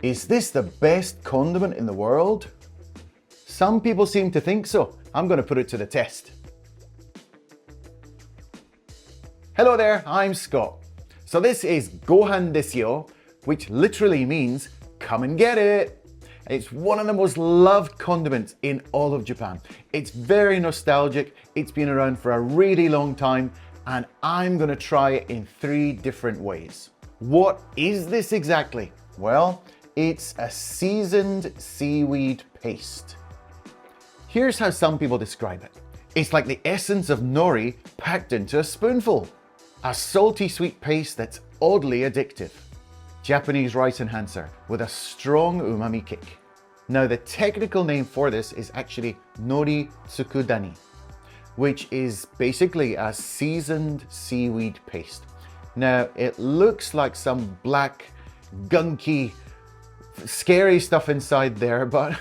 Is this the best condiment in the world? Some people seem to think so. I'm going to put it to the test. Hello there, I'm Scott. So this is Gohan Desuyo, which literally means come and get it. It's one of the most loved condiments in all of Japan. It's very nostalgic, it's been around for a really long time, and I'm gonna try it in 3 different ways. What is this exactly? Well, it's a seasoned seaweed paste. Here's how some people describe it. It's like the essence of nori packed into a spoonful. A salty sweet paste that's oddly addictive. Japanese rice enhancer with a strong umami kick. Now the technical name for this is actually nori tsukudani, which is basically a seasoned seaweed paste. Now it looks like some black, gunky, scary stuff inside there, but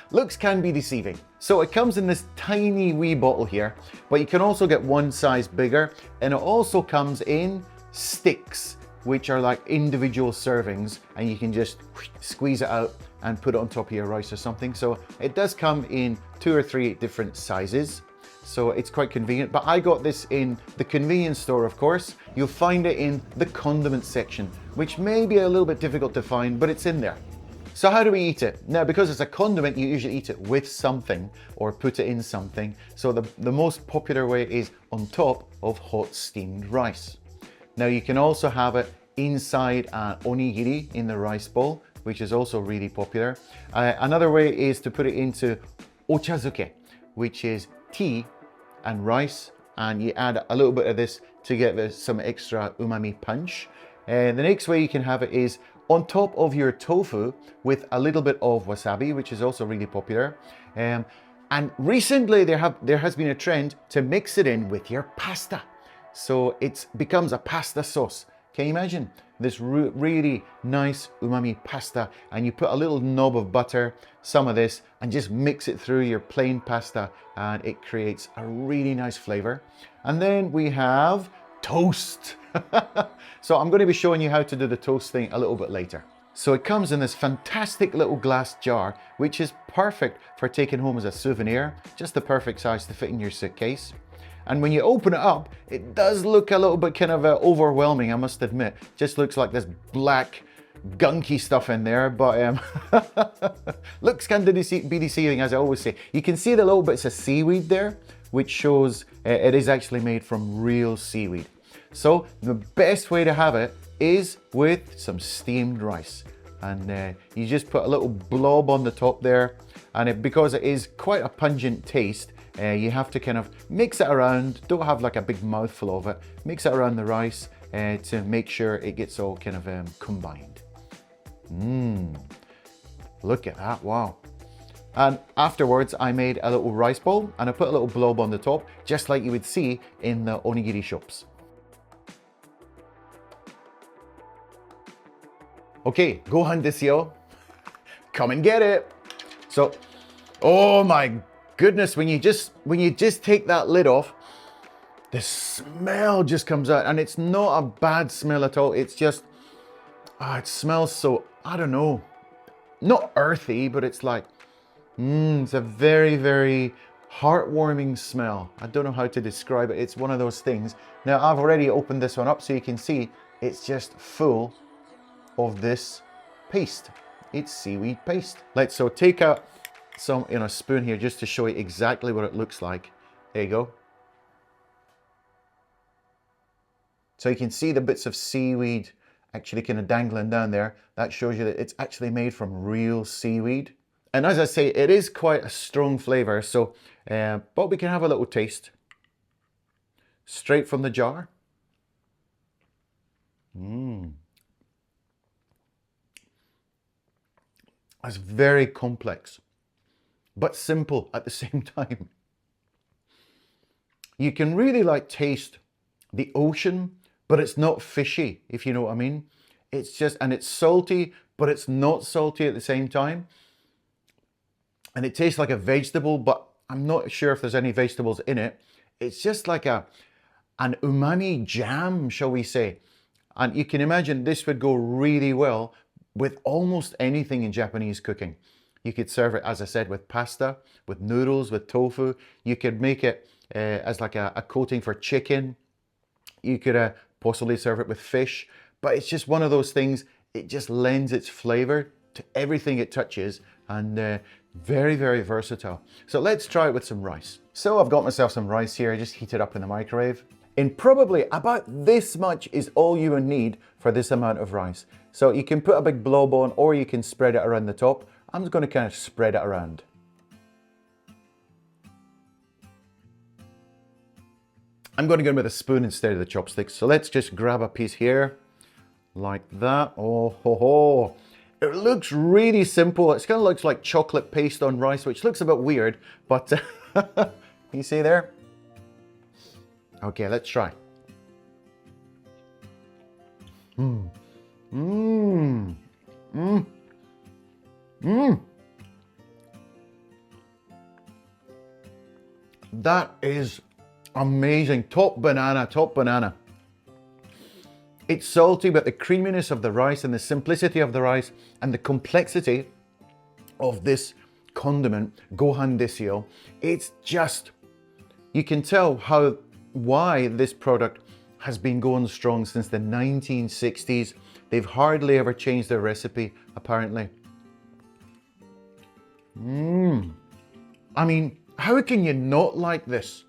looks can be deceiving. So it comes in this tiny wee bottle here, but you can also get one size bigger, and it also comes in sticks, which are like individual servings, and you can just squeeze it out and put it on top of your rice or something. So it does come in 2 or 3 different sizes. So it's quite convenient, but I got this in the convenience store, of course. You'll find it in the condiments section, which may be a little bit difficult to find, but it's in there. So how do we eat it? Now, because it's a condiment, you usually eat it with something or put it in something. So the most popular way is on top of hot steamed rice. Now you can also have it inside an onigiri in the rice bowl, which is also really popular. Another way is to put it into ochazuke, which is tea and rice, and you add a little bit of this to get some extra umami punch. And the next way you can have it is on top of your tofu with a little bit of wasabi, which is also really popular. And recently there has been a trend to mix it in with your pasta. So it becomes a pasta sauce. Can you imagine this really nice umami pasta, and you put a little knob of butter, some of this, and just mix it through your plain pasta, and it creates a really nice flavor. And then we have toast. So I'm going to be showing you how to do the toast thing a little bit later. So it comes in this fantastic little glass jar, which is perfect for taking home as a souvenir, just the perfect size to fit in your suitcase. And when you open it up, it does look a little bit kind of overwhelming, I must admit. Just looks like this black, gunky stuff in there, but looks can be deceiving, as I always say. You can see the little bits of seaweed there, which shows it is actually made from real seaweed. So the best way to have it is with some steamed rice. And you just put a little blob on the top there, and because it is quite a pungent taste, you have to kind of mix it around. Don't have like a big mouthful of it. Mix it around the rice to make sure it gets all kind of combined. Look at that, wow. And afterwards I made a little rice bowl, and I put a little blob on the top, just like you would see in the onigiri shops. Okay, Gohan Desuyo, come and get it. So, oh my goodness, when you just take that lid off, the smell just comes out, and it's not a bad smell at all. It's just, it smells so, I don't know, not earthy, but it's like, it's a very, very heartwarming smell. I don't know how to describe it. It's one of those things. Now I've already opened this one up, so you can see it's just full of this paste. It's seaweed paste. So take out some in a spoon here just to show you exactly what it looks like. There you go. So you can see the bits of seaweed actually kind of dangling down there. That shows you that it's actually made from real seaweed. And as I say, it is quite a strong flavor. So, but we can have a little taste straight from the jar. It's very complex, but simple at the same time. You can really like taste the ocean, but it's not fishy, if you know what I mean. It's just, and it's salty, but it's not salty at the same time. And it tastes like a vegetable, but I'm not sure if there's any vegetables in it. It's just like an umami jam, shall we say. And you can imagine this would go really well with almost anything in Japanese cooking. You could serve it, as I said, with pasta, with noodles, with tofu. You could make it as like a coating for chicken. You could possibly serve it with fish, but it's just one of those things. It just lends its flavor to everything it touches, and very, very versatile. So let's try it with some rice. So I've got myself some rice here. I just heat it up in the microwave. And probably about this much is all you would need for this amount of rice. So you can put a big blob on, or you can spread it around the top. I'm just going to kind of spread it around. I'm going to go in with a spoon instead of the chopsticks. So let's just grab a piece here, like that. Oh, ho, ho. It looks really simple. It kind of looks like chocolate paste on rice, which looks a bit weird, but you see there? Okay, let's try. Mmm. Mmm. Mmm. Mmm. That is amazing. Top banana, top banana. It's salty, but the creaminess of the rice and the simplicity of the rice and the complexity of this condiment, Gohan Desuyo, it's just, you can tell why this product has been going strong since the 1960s. They've hardly ever changed their recipe, apparently. I mean, how can you not like this?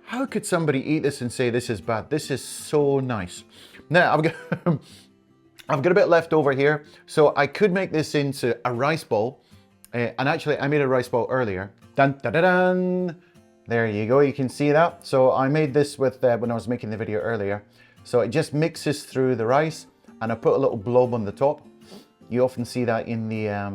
How could somebody eat this and say this is bad? This is so nice. Now, I've got a bit left over here, so I could make this into a rice ball. And actually, I made a rice ball earlier. Dun, dun, dun, dun. There you go, you can see that. So I made this with when I was making the video earlier. So it just mixes through the rice, and I put a little blob on the top. You often see that in the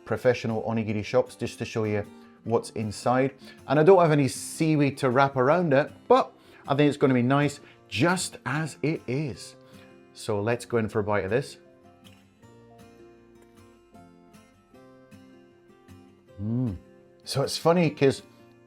professional onigiri shops, just to show you what's inside. And I don't have any seaweed to wrap around it, but I think it's going to be nice just as it is. So let's go in for a bite of this. So it's funny because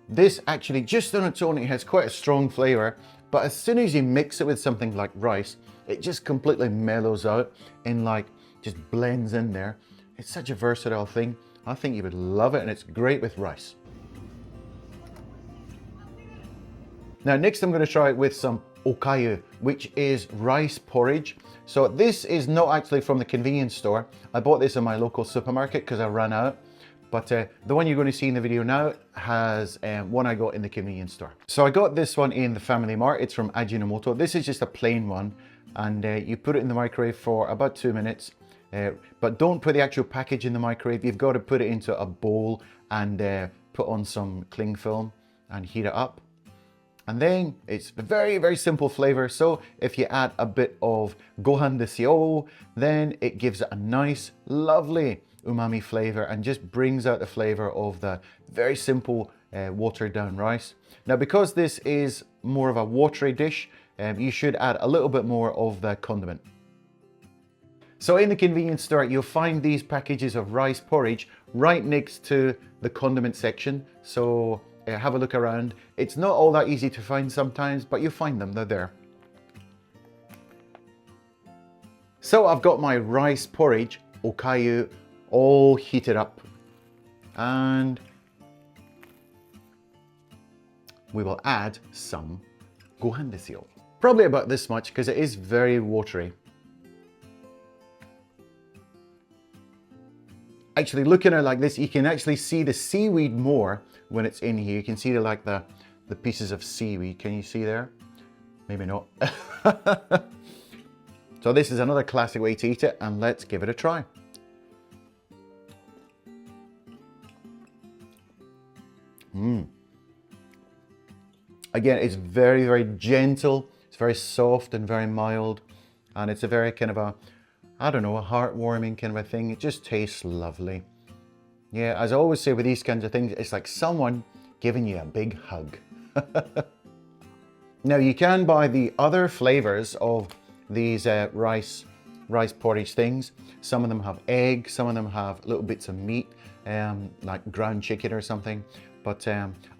this actually, just on its own, it has quite a strong flavor, but as soon as you mix it with something like rice, it just completely mellows out and like just blends in there. It's such a versatile thing. I think you would love it, and it's great with rice. Now next I'm going to try it with some okayu, which is rice porridge. So this is not actually from the convenience store. I bought this in my local supermarket because I ran out. But the one you're going to see in the video now has one I got in the convenience store. So I got this one in the Family Mart. It's from Ajinomoto. This is just a plain one, and you put it in the microwave for about 2 minutes. But don't put the actual package in the microwave. You've got to put it into a bowl and put on some cling film and heat it up. And then it's a very, very simple flavor. So if you add a bit of Gohan Desuyo, then it gives it a nice, lovely umami flavor and just brings out the flavor of the very simple watered down rice. Now, because this is more of a watery dish, you should add a little bit more of the condiment. So in the convenience store, you'll find these packages of rice porridge right next to the condiment section. So have a look around. It's not all that easy to find sometimes, but you'll find them, they're there. So I've got my rice porridge, okayu, all heated up. And we will add some Gohan Desuyo. Probably about this much because it is very watery. Actually, looking at it like this, you can actually see the seaweed more when it's in here. You can see the pieces of seaweed. Can you see there? Maybe not. So this is another classic way to eat it, and let's give it a try. Again, it's very, very gentle. It's very soft and very mild. And it's a very kind of a, I don't know, a heartwarming kind of a thing. It just tastes lovely. Yeah, as I always say with these kinds of things, it's like someone giving you a big hug. Now you can buy the other flavors of these rice porridge things. Some of them have egg, some of them have little bits of meat, like ground chicken or something. But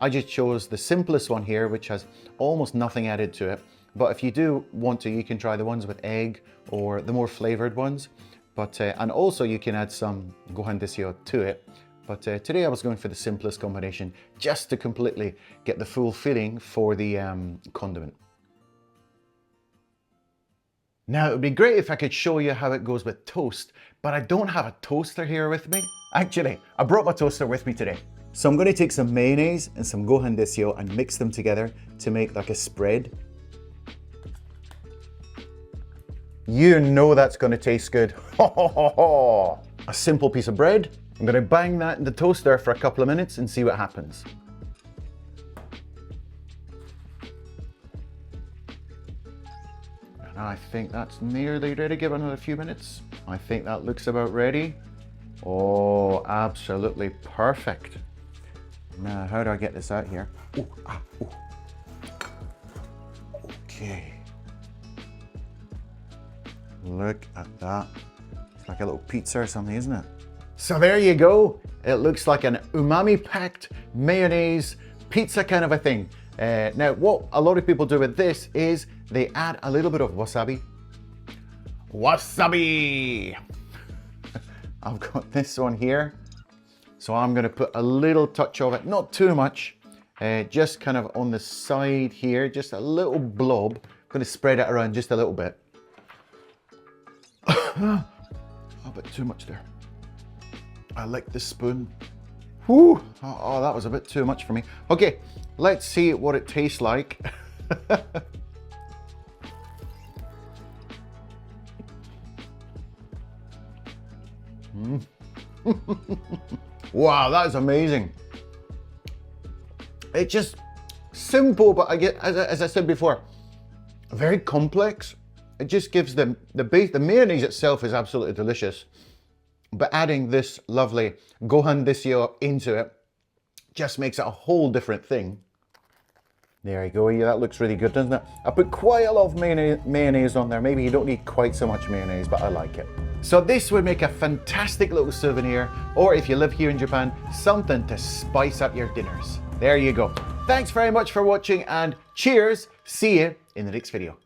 I just chose the simplest one here, which has almost nothing added to it. But if you do want to, you can try the ones with egg or the more flavored ones. But and also you can add some Gohan Desuyo to it. But today I was going for the simplest combination, just to completely get the full feeling for the condiment. Now, it would be great if I could show you how it goes with toast, but I don't have a toaster here with me. Actually, I brought my toaster with me today. So I'm going to take some mayonnaise and some Gohan Desuyo and mix them together to make like a spread. You know that's going to taste good. A simple piece of bread. I'm going to bang that in the toaster for a couple of minutes and see what happens. And I think that's nearly ready. Give it another few minutes. I think that looks about ready. Oh, absolutely perfect. Now, how do I get this out here? Ooh, ooh. Okay. Look at that. It's like a little pizza or something, isn't it? So there you go. It looks like an umami-packed mayonnaise pizza kind of a thing. Now, what a lot of people do with this is they add a little bit of wasabi. Wasabi! I've got this one here. So I'm going to put a little touch of it, not too much, just kind of on the side here, just a little blob. I'm going to spread it around just a little bit. A bit too much there. I like the spoon. Whew. Oh, that was a bit too much for me. Okay, let's see what it tastes like. Wow, that is amazing. It's just simple, but I get, as I said before, very complex. It just gives them the base. The mayonnaise itself is absolutely delicious, but adding this lovely Gohan Desuyo into it just makes it a whole different thing. There you go. Yeah, that looks really good, doesn't it? I put quite a lot of mayonnaise on there. Maybe you don't need quite so much mayonnaise, but I like it. So this would make a fantastic little souvenir, or if you live here in Japan, something to spice up your dinners. There you go. Thanks very much for watching and cheers. See you in the next video.